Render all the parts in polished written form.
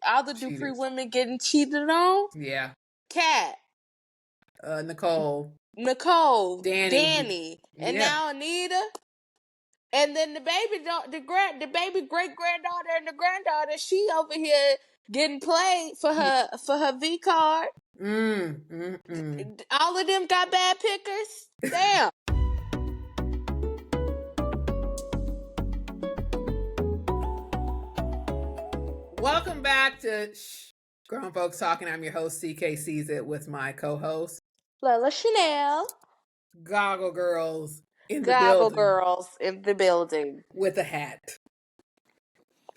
all the Dupree Cheaters. women getting cheated on. Yeah. Kat, Nicole, Dani, and yeah. now Anita. And then the baby great granddaughter and the granddaughter, she over here getting played for her V card. All of them got bad pickers. Damn. Welcome back to Grown Folks Talking. I'm your host, CK Sees It, with my co-host, Lola Chanel. Goggle Girls in the Goggle building. Girls in the building. With a hat.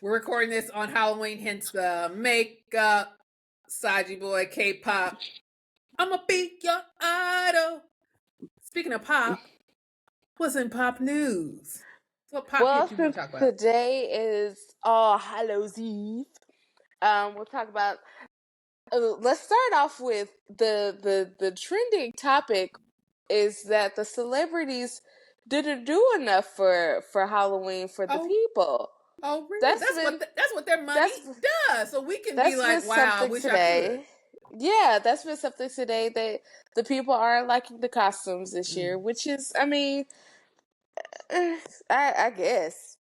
We're recording this on Halloween, hence the makeup, Saji Boy, K-pop. I'ma be your idol. Speaking of pop, what's in pop news? What pop hit you want to talk about? Today is All Hallows Eve. We'll talk about. Let's start off with the trending topic is that the celebrities didn't do enough for Halloween for the people. Oh, really? That's what their money does. So we can be like, wow, I wish I could. Yeah, that's been something today that the people aren't liking the costumes this year, which is, I mean, I guess.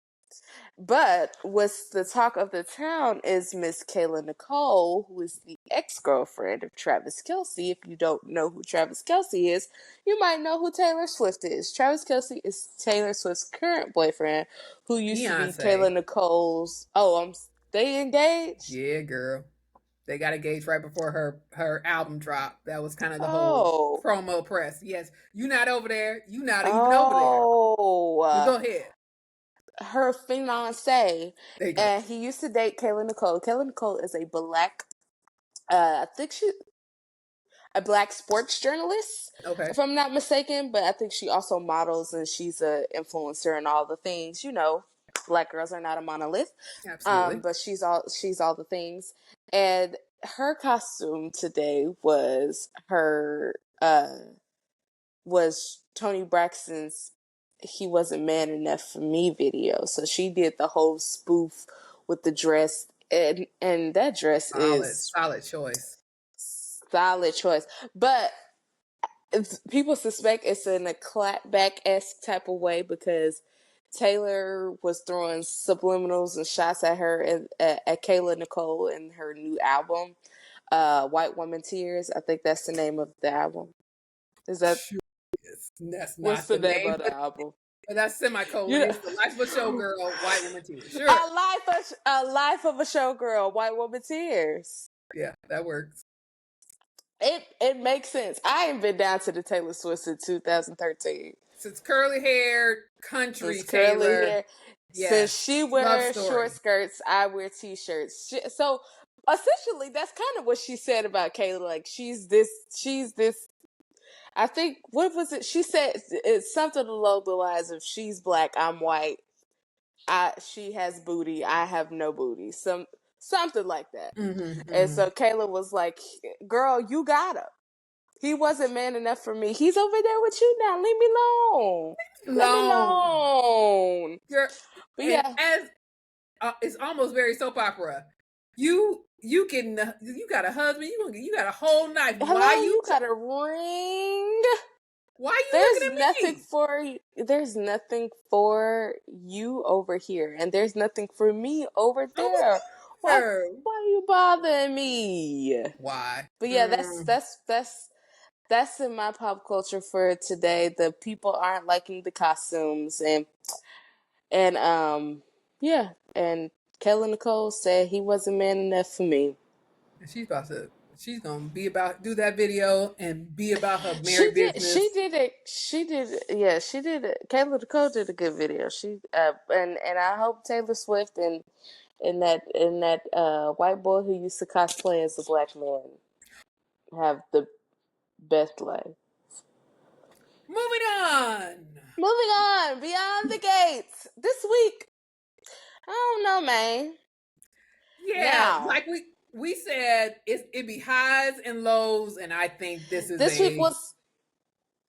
But what's the talk of the town is Miss Kayla Nicole, who is the ex-girlfriend of Travis Kelce. If you don't know who Travis Kelce is, you might know who Taylor Swift is. Travis Kelce is Taylor Swift's current boyfriend, who used to be Kayla Nicole's. Oh, they engaged? Yeah, girl. They got engaged right before her album dropped. That was kind of the whole promo press. Yes, you not over there. You not even over there. Well, go ahead. Her fiance, and he used to date Kayla Nicole. Kayla Nicole is a black, I think a black sports journalist, if I'm not mistaken. But I think she also models and she's an influencer and all the things. You know, black girls are not a monolith. Absolutely. But she's all the things. And her costume today was was Toni Braxton's "He Wasn't Man Enough for Me" video. So she did the whole spoof with the dress, and that dress is solid choice. Solid choice. But people suspect it's in a clapback-esque type of way because Taylor was throwing subliminals and shots at her at Kayla Nicole in her new album, White Woman Tears. I think that's the name of the album. Is that? That's not what's the name of the album? That's semicolon. It's The Life of a Showgirl, White Woman Tears. Sure. A life of a showgirl, White Woman Tears. Yeah, that works. It makes sense. I ain't been down to the Taylor Swift since 2013. Since curly hair, country Taylor. Curly hair. Yes. Since she wears short skirts, I wear t-shirts. So essentially, that's kind of what she said about Kayla. Like she's this. I think, what was it? She said it's something along the lines of, she's black, I'm white. She has booty, I have no booty. Something like that. And so Kayla was like, girl, you got him. He wasn't man enough for me. He's over there with you now. Leave me alone. Leave me alone. But yeah. As it's almost very soap opera. You got a husband. You got a whole knife. Hello, why you got a ring? Why are you looking at me? There's nothing for you over here, and there's nothing for me over there. Why are you bothering me? Why? But yeah, that's in my pop culture for today. The people aren't liking the costumes, and yeah, and Kayla Nicole said he wasn't man enough for me. She's gonna do that video and be about her married business. She did it. Yeah, she did it. Kayla Nicole did a good video. She and I hope Taylor Swift and that white boy who used to cosplay as a black man have the best life. Moving on, beyond the gates. This week, I don't know, man. Yeah, like we said, it'd be highs and lows, and I think this week was.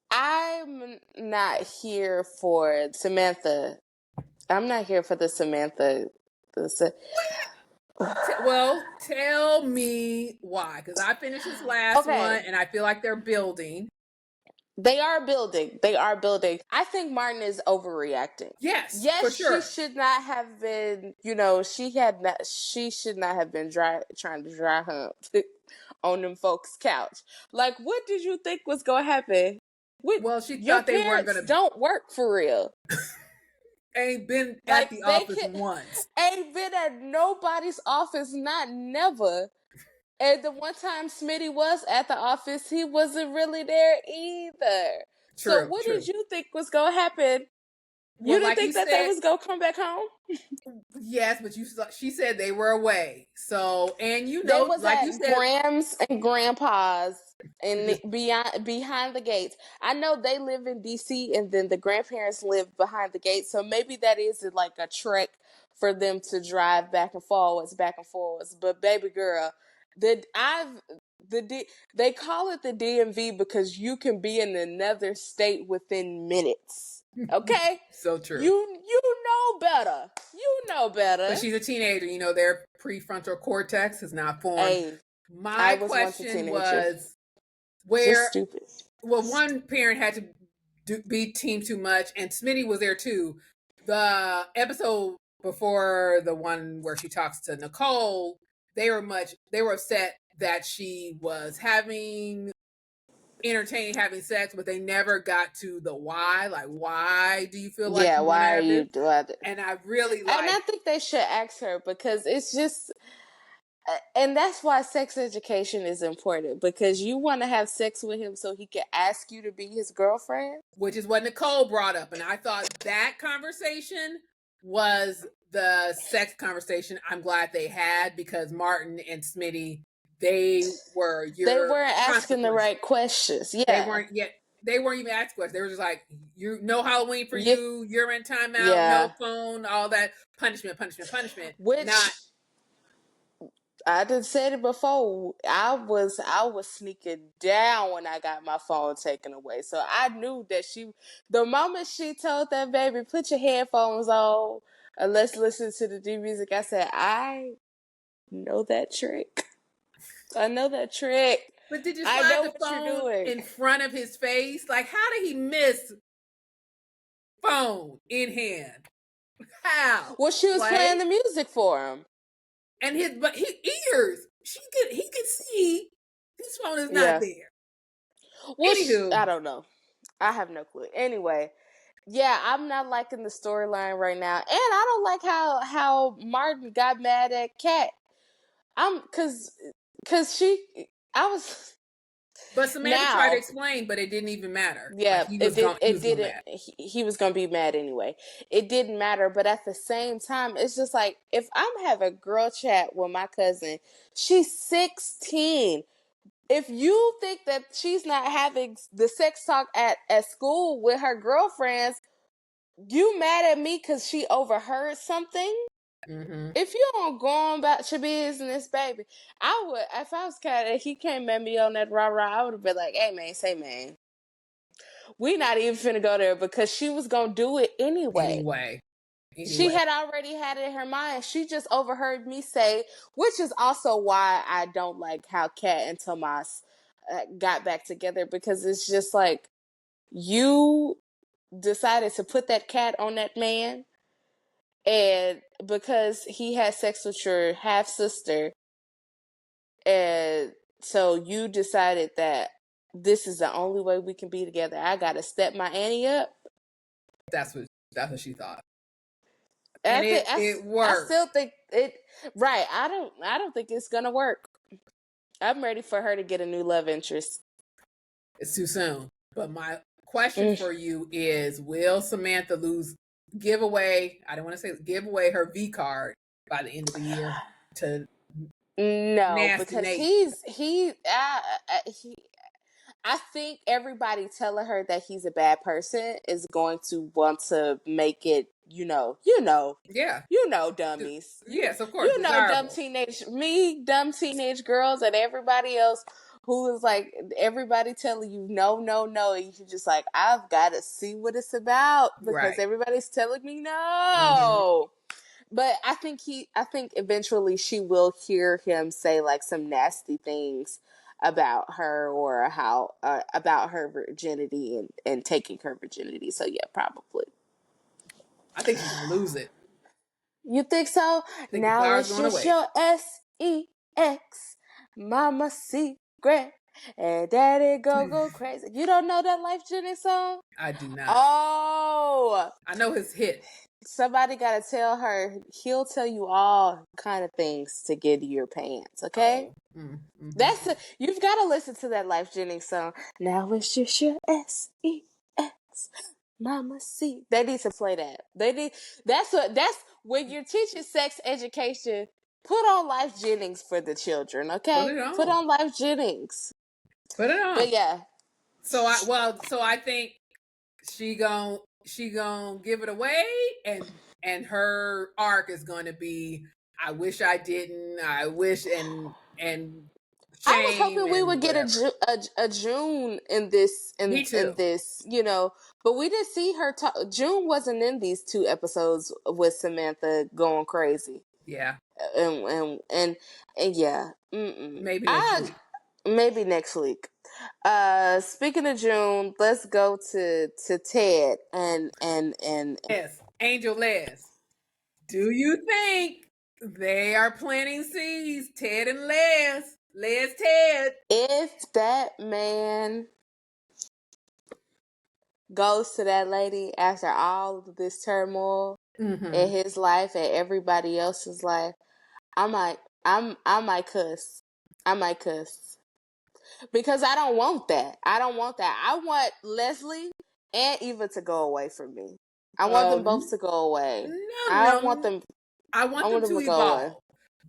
I'm not here for Samantha. I'm not here for the Samantha. Well, tell me why, because I finished this last one Okay. and I feel like they're building. They are building. They are building. I think Martin is overreacting. Yes, for Yes, she sure. should not have been, she should not have been trying to dry hump on them folks' couch. Like, what did you think was going to happen? Well, she Your thought they weren't parents gonna. don't work for real. Ain't been at Like, the they office can once. ain't been at nobody's office, not never. And the one time Smitty was at the office, he wasn't really there either. So True, what true. did you think was gonna happen? You Well, didn't like you think that they said, was gonna come back home? yes, but she said they were away. So, and They was like you at said, Grams and Grandpa's and behind the gates. I know they live in DC and then the grandparents live behind the gates. So maybe that is like a trek for them to drive back and forwards, back and forwards. But baby girl, the I've they call it the DMV because you can be in another state within minutes. Okay? so true. You know better. You know better. But she's a teenager. Their prefrontal cortex is not formed. Hey, I My was once a question teenager. was Just where. stupid. Well, one parent had to be team too much, and Smitty was there too. The episode before the one where she talks to Nicole, they were upset that she was entertaining having sex, but they never got to the why. Like, why do you feel like Yeah, you want to why are have you this? doing it? And I really And I like, think they should ask her because it's just, and that's why sex education is important because you want to have sex with him so he can ask you to be his girlfriend. which is what Nicole brought up, and I thought that conversation was the sex conversation I'm glad they had, because Martin and Smitty, they were They your weren't asking the consequence. right questions. They Yeah. weren't yet. They weren't even asked questions. They were just like, "You no Halloween for Yeah. you. You're in timeout. Yeah. No phone. All that punishment, punishment, punishment." Not. Which I done said it before. I was sneaking down when I got my phone taken away. So I knew that the moment she told that baby, put your headphones on and let's listen to the D music, I said, I know that trick. I know that trick. But did you I slide know the what you're phone doing. in front of his face? Like, how did he miss phone in hand? How? Well, she was playing the music for him. And his ears. He could see his phone is not there. Well, Anywho, I don't know. I have no clue. Anyway, yeah, I'm not liking the storyline right now, and I don't like how Martin got mad at Kat. Cause she, I was. but Samantha tried to Now, explain, but it didn't even matter. yeah, Like, he it was did. going. He It was going didn't. mad. He was gonna be mad anyway. It didn't matter, but at the same time, it's just like if I'm having a girl chat with my cousin, she's 16. If you think that she's not having the sex talk at school with her girlfriends, you mad at me because she overheard something? Mm-hmm. If you don't go on about your business, baby, I would. If I was Cat and he came at me on that rah rah, I would have been like, "Hey man, say man, we not even finna go there," because she was gonna do it anyway. She had already had it in her mind. She just overheard me say, which is also why I don't like how Kat and Tomas got back together, because it's just like you decided to put that cat on that man, and because he had sex with your half sister, and so you decided that this is the only way we can be together. I gotta step my Annie up. That's what she thought. And And it worked. I still think it right. I don't think it's gonna work. I'm ready for her to get a new love interest. It's too soon. But my question for you is, will Samantha give away her V card by the end of the year to No, Nasty because Nate? he I think everybody telling her that he's a bad person is going to want to make it, Yeah. Dummies. Yes, of course. Dumb teenage girls, and everybody else who is like, everybody telling you no, no, no. And you're just like, I've got to see what it's about because everybody's telling me no. But I think eventually she will hear him say like some nasty things about her, or how about her virginity and taking her virginity. So yeah, probably. I think she's gonna lose it. You think so? I think the Now flower's it's going just away. your sex, mama secret, and daddy go crazy. You don't know that Life Jennings song? I do not. Oh, I know his hit. Somebody gotta tell her. He'll tell you all kind of things to get your pants. Okay, Mm-hmm. You've got to listen to that Life Jennings song. Now it's just your sex, mama see. They need to play that. That's when you're teaching sex education. Put on Life Jennings for the children. Okay, put on Life Jennings. Put it on. But yeah. So I think she gon' give it away, and her arc is gonna be, I wish I didn't. I wish and I was hoping we would get a June in this. Me too. In this, but we didn't see her talk. June wasn't in these 2 episodes with Samantha going crazy. Yeah, and yeah. Maybe next week. Maybe next week. Speaking of June, let's go to Ted and yes, Angel Les. Do you think they are planting seeds, Ted and Les? Ted. If that man goes to that lady after all of this turmoil in his life and everybody else's life, I might cuss. I might cuss. Because I don't want that. I want Leslie and Eva to go away from me. I want them both to go away. I want them to evolve.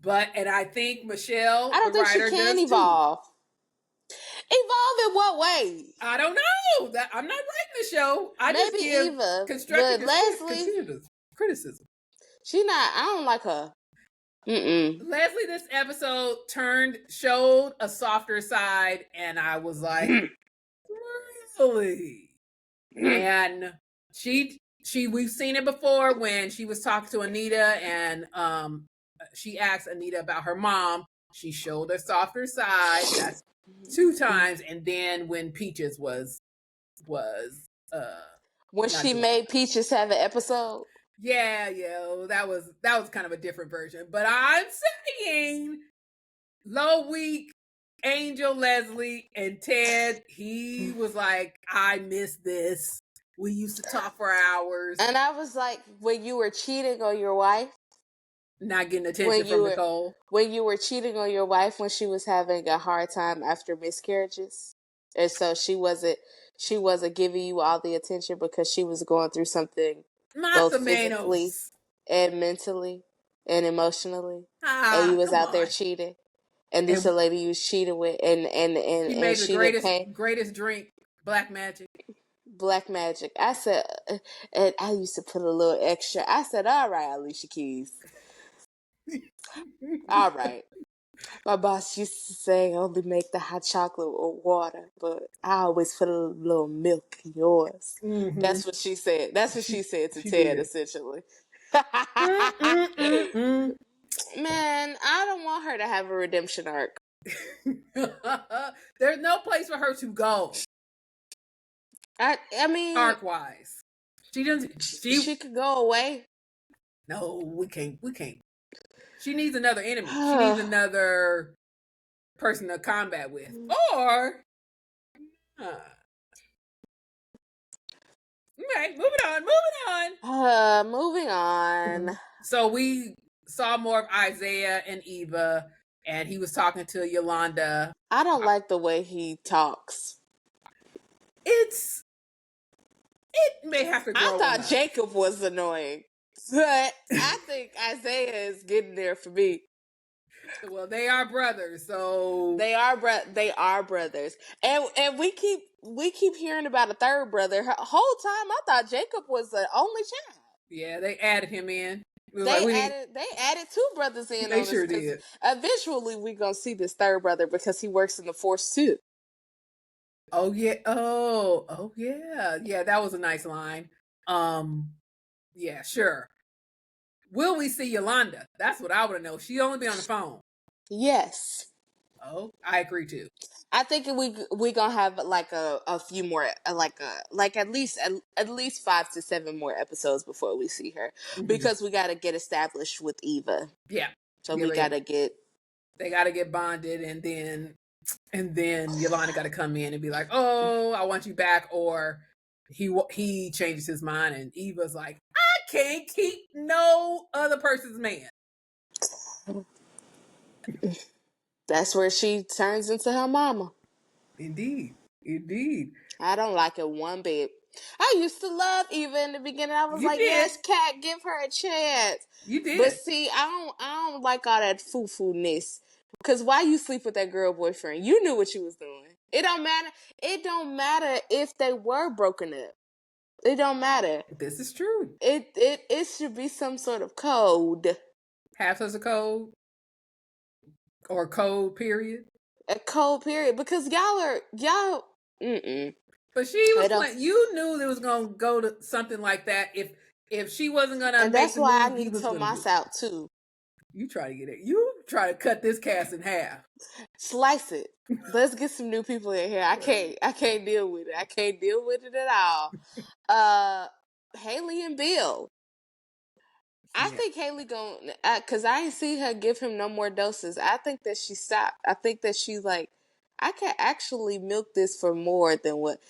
And I think Michelle, I don't think she can evolve. Evolve in what way? I don't know. I'm not writing the show. I Maybe just give Eva, constructive but Leslie, criticism. She not. I don't like her. Leslie, this episode showed a softer side, and I was like, really? And we've seen it before when she was talking to Anita, and she asked Anita about her mom. She showed a softer side. That's 2 times, and then when Peaches was when she made Peaches have an episode. Yeah, that was kind of a different version. But I'm saying, low week, Angel, Leslie, and Ted, he was like, I miss this. We used to talk for hours. And I was like, when you were cheating on your wife, not getting attention from Nicole. When you were cheating on your wife when she was having a hard time after miscarriages, and so she wasn't giving you all the attention because she was going through something both physically and mentally and emotionally, and you was out there cheating, and this is a lady you was cheating with, and she made the greatest drink, Black Magic. Black Magic. I said, and I used to put a little extra. I said, all right, Alicia Keys. All right. My boss used to say, only make the hot chocolate or water, but I always put a little milk in yours. That's what she said. That's what she said to Ted, essentially. Man, I don't want her to have a redemption arc. There's no place for her to go. I mean, arc wise, she doesn't. She could go away. No, we can't. She needs another enemy. She needs another person to combat with, or. Okay, moving on. So we saw more of Isaiah and Eva, and he was talking to Yolanda. I don't like the way he talks. It may have to grow. I thought Jacob was annoying, but I think Isaiah is getting there for me. Well, they are brothers, so they are brothers, and we keep hearing about a third brother. Whole time I thought Jacob was the only child. Yeah, they added him in. They added 2 brothers in. They sure did. Eventually, we gonna see this third brother because he works in the force too. Oh yeah. Oh yeah. Yeah, that was a nice line. Yeah, sure. Will we see Yolanda? That's what I want to know. She only be on the phone. Yes. Oh, I agree too. I think we gonna have like a few more like at least 5 to 7 more episodes before we see her, because we got to get established with Eva. Yeah. So we got to get. They got to get bonded, and then Yolanda got to come in and be like, "Oh, I want you back," or he changes his mind, and Eva's like, "I can't keep no other person's man." That's where she turns into her mama. Indeed. I don't like it one bit. I used to love Eva in the beginning. I was like, yes, Kat, give her a chance. You did. But see, I don't like all that foo-foo-ness. Because why you sleep with that girl boyfriend? You knew what you was doing. It don't matter. It don't matter if they were broken up. It don't matter. This is true. It should be some sort of code. Half as a code. Or code period. A code period. Because y'all But she was like, you knew there was gonna go to something like that if she wasn't gonna and make that's the why move, I need Tomas out too. You try to cut this cast in half. Slice it. Let's get some new people in here. I can't deal with it. I can't deal with it at all. Haley and Bill. I think Haley gonna, cause I ain't see her give him no more doses. I think that she stopped. I think that she's like, I can actually milk this for more than what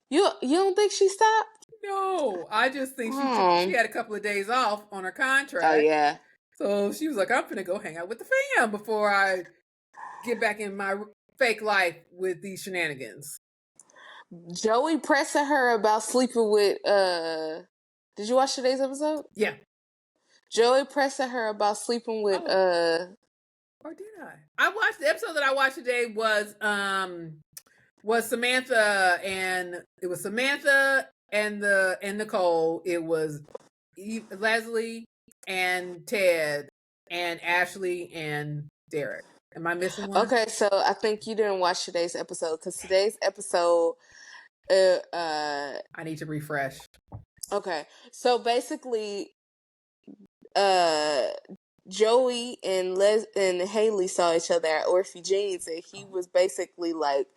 you don't think she stopped? No, I just think she had a couple of days off on her contract. Oh yeah. So she was like, I'm gonna go hang out with the fam before I get back in my fake life with these shenanigans. Joey pressing her about sleeping with did you watch today's episode? Yeah. Joey pressing her about sleeping with or did I watched the episode that I watched today was Samantha, and it was Samantha and Nicole. It was Leslie and Ted and Ashley and Derek. Am I missing one? Okay, so I think you didn't watch today's episode, because today's episode I need to refresh. Okay, so basically Joey and Haley saw each other at Orphe Jeans, and he was basically like,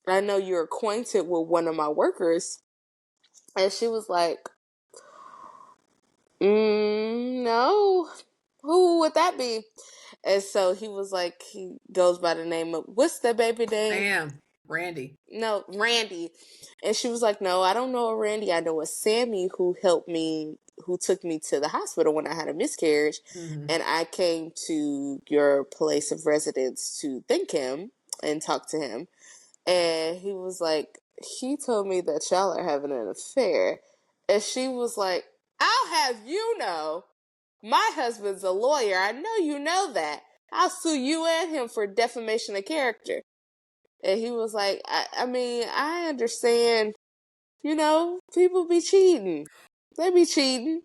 I know you're acquainted with one of my workers. And she was like, no, who would that be? And so he was like, he goes by the name of, what's the baby name? Randy. No, Randy. And she was like, no, I don't know a Randy. I know a Sammy who took me to the hospital when I had a miscarriage. Mm-hmm. And I came to your place of residence to thank him and talk to him. And he was like, he told me that y'all are having an affair. And she was like, I'll have you know, my husband's a lawyer. I know you know that. I'll sue you and him for defamation of character. And he was like, I mean, I understand, people be cheating. They be cheating.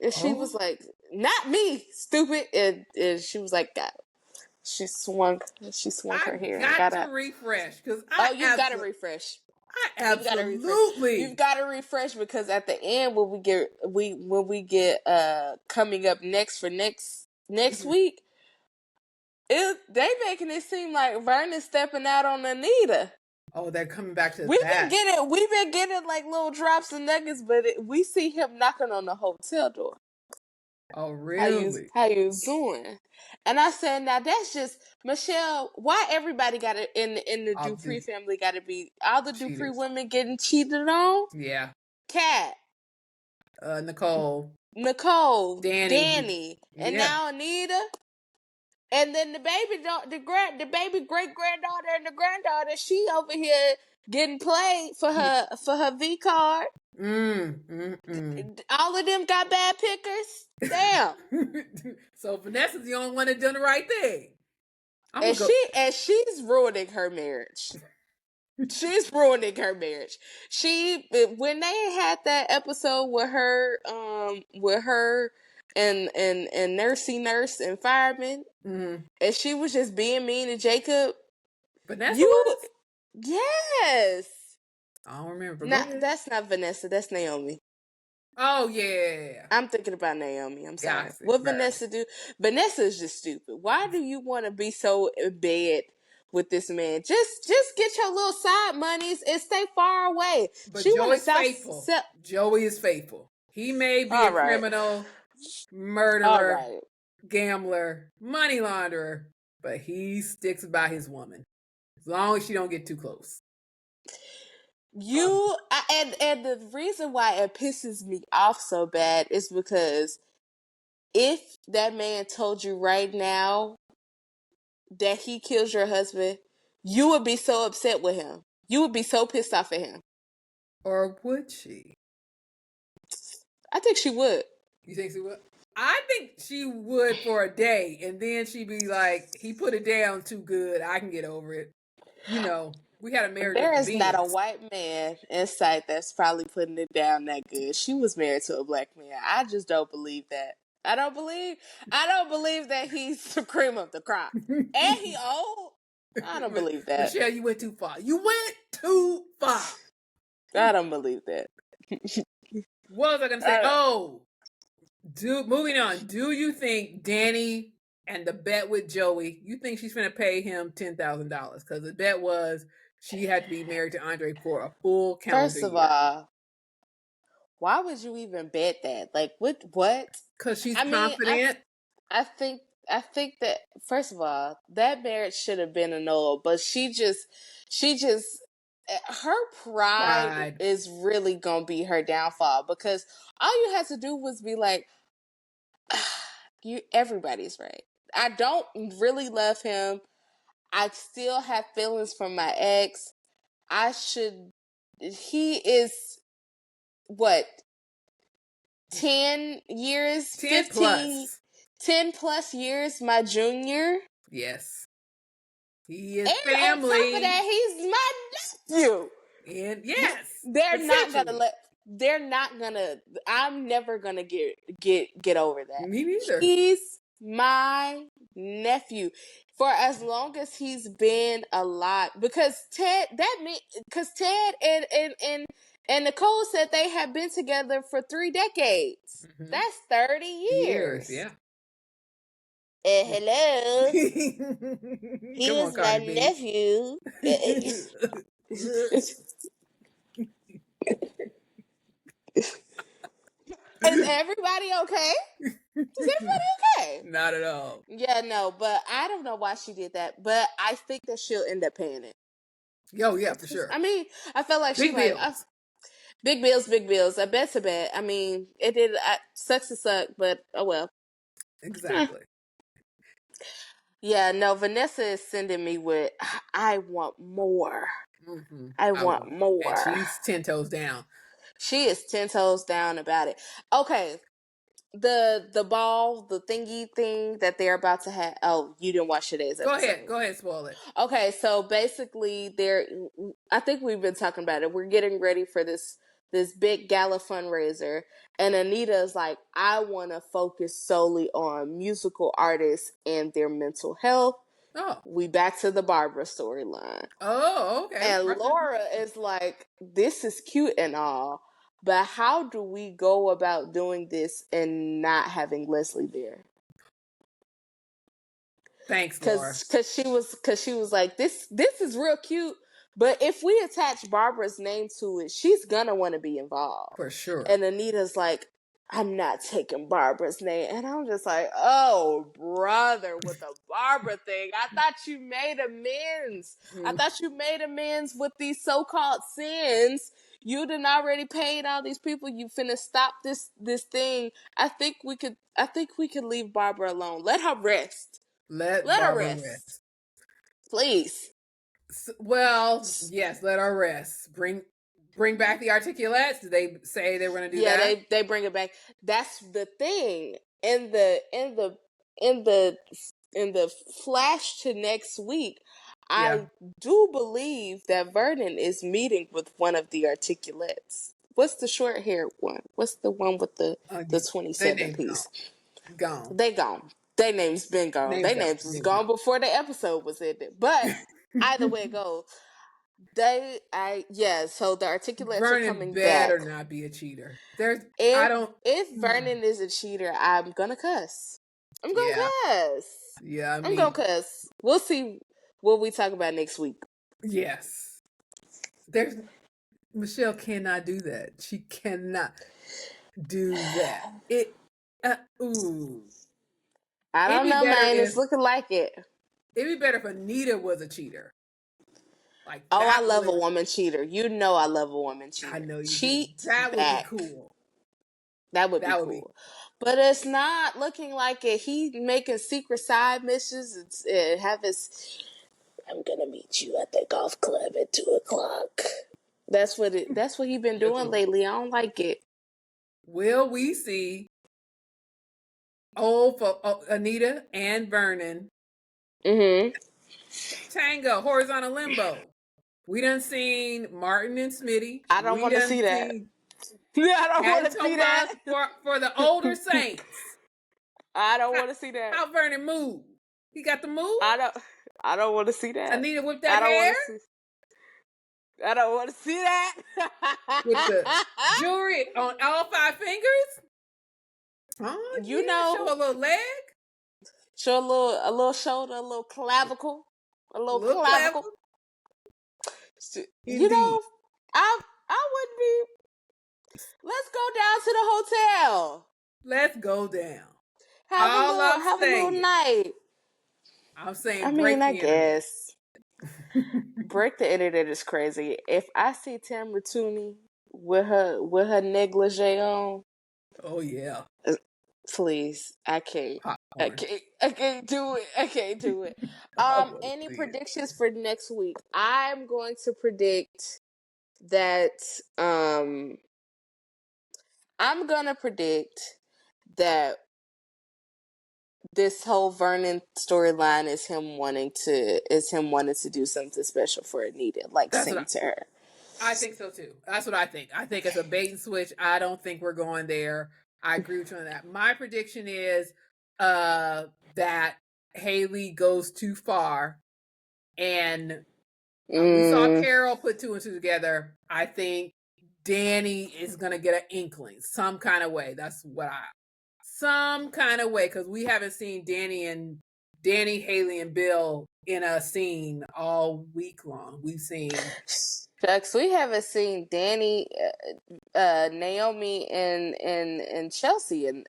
And she was like, not me, stupid. And she was like, she swung her hair. I got to refresh. You've got to refresh. Absolutely. You've got to refresh, because at the end, when we get coming up next for next week, they making it seem like Vernon's stepping out on Anita. Oh, they're coming back to We've been getting like little drops and nuggets, but we see him knocking on the hotel door. Oh, really? How you doing? And I said, now that's just, Michelle, why everybody got it in the Dupree family got to be, all the Dupree women getting cheated on? Yeah. Kat. Nicole. Dani. And now Anita. And then the baby great granddaughter and the granddaughter, she over here getting played for her V card. All of them got bad pickers. Damn. So Vanessa's the only one that done the right thing. She's ruining her marriage. She's ruining her marriage. When they had that episode with her and nurse and fireman, and she was just being mean to Jacob. Vanessa was? Yes. I don't remember. That's not Vanessa. That's Naomi. Oh yeah. I'm thinking about Naomi. I'm Yeah, sorry. What right. Vanessa do? Vanessa is just stupid. Why do you want to be so in bed with this man? Just get your little side monies and stay far away. But She want to Joey's south. faithful. Joey is faithful. He may be a All right. criminal, All murderer, right. gambler, money launderer, but he sticks by his woman as long as she don't get too close. And the reason why it pisses me off so bad is because if that man told you right now that he kills your husband, you would be so upset with him. You would be so pissed off at him. Or would she? I think she would. You think she would? I think she would for a day, and then she'd be like, he put it down too good. I can get over it. You know, we had a marriage of There is not a convenience. white man in sight that's probably putting it down that good. She was married to a black man. I just don't believe that. I don't believe that he's the cream of the crop. And he old. I don't believe that. Michelle, you went too far. You went too far. I don't believe that. What was I going to say? Moving on. Do you think Dani and the bet with Joey, you think she's going to pay him $10,000? Because the bet was she had to be married to Andre for a full calendar First of year. all, why would you even bet that? Like, what? Because she's confident. I think that, first of all, that marriage should have been annulled, but she just her pride is really gonna be her downfall, because all you had to do was be like, everybody's right. I don't really love him. I still have feelings from my ex. He is what, 10 years, 10 plus years my junior. Yes. He is and family. On top of that, he's my nephew. And yes. They're not gonna I'm never gonna get over that. Me neither. He's my nephew for as long as he's been alive, because Ted and Nicole said they have been together for 3 decades. Mm-hmm. That's 30 years. Yeah. Hello. He was my nephew. Is everybody okay? Is everybody okay? Not at all. Yeah, no, but I don't know why she did that, but I think that she'll end up paying it. Oh, yeah, for sure. I mean, I felt like big bills. Big bills. I bet's a bet. I mean, it did. Sucks to suck, but oh well. Exactly. Yeah, no, Vanessa is sending me with, I want more. Mm-hmm. I want more. And she's 10 toes down. She is 10 toes down about it. Okay. The ball, the thingy thing that they're about to have. Oh, you didn't watch today's episode. Go ahead, spoil it. Okay, so basically I think we've been talking about it. We're getting ready for this big gala fundraiser, and Anita's like, I want to focus solely on musical artists and their mental health. Oh. We back to the Barbara storyline. Oh, okay. And Laura is like, this is cute and all, but how do we go about doing this and not having Leslie there? Thanks, Laura. Because she was like, this is real cute, but if we attach Barbara's name to it, she's gonna want to be involved. For sure. And Anita's like, I'm not taking Barbara's name. And I'm just like, oh, brother, with the Barbara thing. I thought you made amends. I thought you made amends with these so-called sins. You done already paid all these people. You finna stop this thing. I think we could leave Barbara alone. Let her rest. Let her rest. Please. Well, yes, let her rest. Bring back the articulates. Did they say they were going to do that? Yeah, they bring it back. That's the thing. In the flash to next week, I do believe that Vernon is meeting with one of the articulates. What's the short haired one? What's the one with the 27 piece? Gone. They gone. Their name's been gone. Their names was gone before the episode was ended. But either way it goes, So the articulates Vernon are coming better back. not be a cheater. If Vernon is a cheater, I'm gonna cuss. I'm gonna cuss. Yeah, I'm gonna cuss. We'll see what we talk about next week. Yes. Michelle cannot do that. She cannot do that. I don't know, man. It's looking like it. It'd be better if Anita was a cheater. Like I love a woman cheater. You know I love a woman cheater. I know you Cheat do. That back. would be cool. That would be cool. But it's not looking like it. He making secret side missions. I'm gonna meet you at the golf club at 2:00. That's what he been doing lately. I don't like it. Will we see Anita and Vernon tango, horizontal limbo? We done seen Martin and Smitty. I don't want to see that. I don't want to see that. For the older saints. I don't want to see that. How Vernon move? He got the move? I don't want to see that. Anita with that hair? I don't want to see that. With the jewelry on all 5 fingers? Oh, you know, show a little leg. Show a little shoulder, a little clavicle, a little clavicle. Indeed. You know, I wouldn't be. Let's go down to the hotel. Let's go down. Have a little night. I'm saying I guess. Break the internet is crazy. If I see Tamara Tooney with her negligee on. Oh yeah. Please. I can't. I can't do it. I can't do it. Any predictions for next week? I'm going to predict that I'm gonna predict that this whole Vernon storyline is him wanting to do something special for Anita, like sing to her. I think so too. That's what I think. I think it's a bait and switch. I don't think we're going there. I agree with you on that. My prediction is that Haley goes too far, and we saw Carol put 2 and 2 together. I think Dani is gonna get an inkling some kind of way. Some kind of way, because we haven't seen Dani, Haley, and Bill in a scene all week long. We've seen. Shucks, we haven't seen Dani, Naomi, and Chelsea in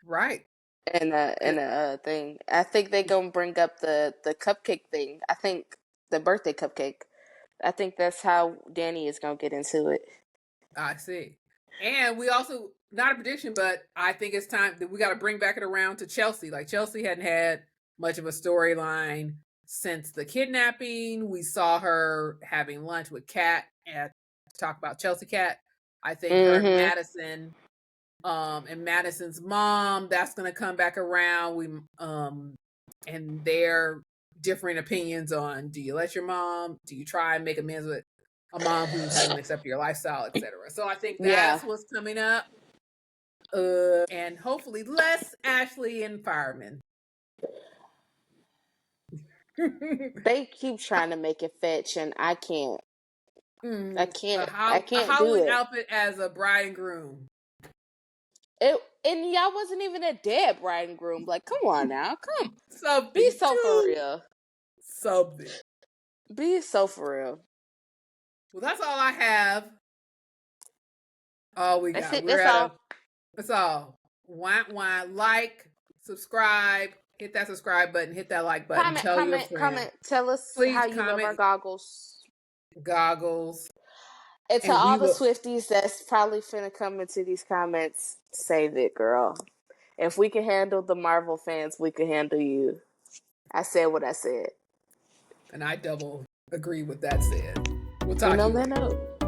right in a thing. I think they're gonna bring up the cupcake thing. I think the birthday cupcake. I think that's how Dani is gonna get into it. I see. And we also, not a prediction, but I think it's time that we got to bring back it around to Chelsea. Like, Chelsea hadn't had much of a storyline since the kidnapping. We saw her having lunch with Kat to talk about Chelsea Cat. I think her and Madison, and Madison's mom, that's going to come back around. And their different opinions on, do you let your mom? Do you try and make amends with a mom who doesn't accept your lifestyle, etc. So I think that's what's coming up. And hopefully less Ashley and Fireman. They keep trying to make it fetch, and I can't. I can't. I can't do it. Halloween outfit as a bride and groom. And y'all wasn't even a dead bride and groom. Like, come on now, be so for real. Something. Be so for real. Well, that's all I have. All we got. That's all. Like, subscribe, hit that subscribe button, hit that like button. Comment. Tell us how you love our goggles. And to all the Swifties that's probably finna come into these comments, save it, girl. If we can handle the Marvel fans, we can handle you. I said what I said. And I double agree with that said. We'll talk to you. On that note.